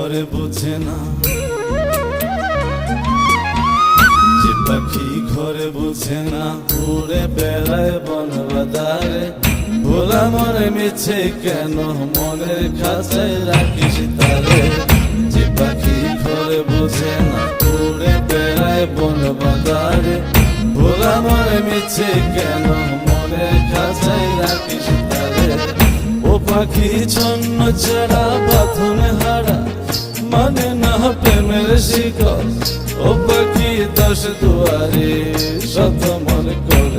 ঘরে বোঝে না, যে পাখি ঘরে বোঝে না, উড়ে বেড়ায় বন বাদারে। ভোলা মনে মিছে কেন মনের খাঁচায় রাখিস তারে। যে পাখি ঘরে বোঝে না, উড়ে বেড়ায় বন বাদারে। ভোলা মনে মিছে কেন মনের খাঁচায় রাখিস তারে। ও পাখি ছন্ন ছাড়া বাঁধনে হারা, মানে না প্রেমের শিকল। ও পাখি দশ দুয়ারে শত মন কর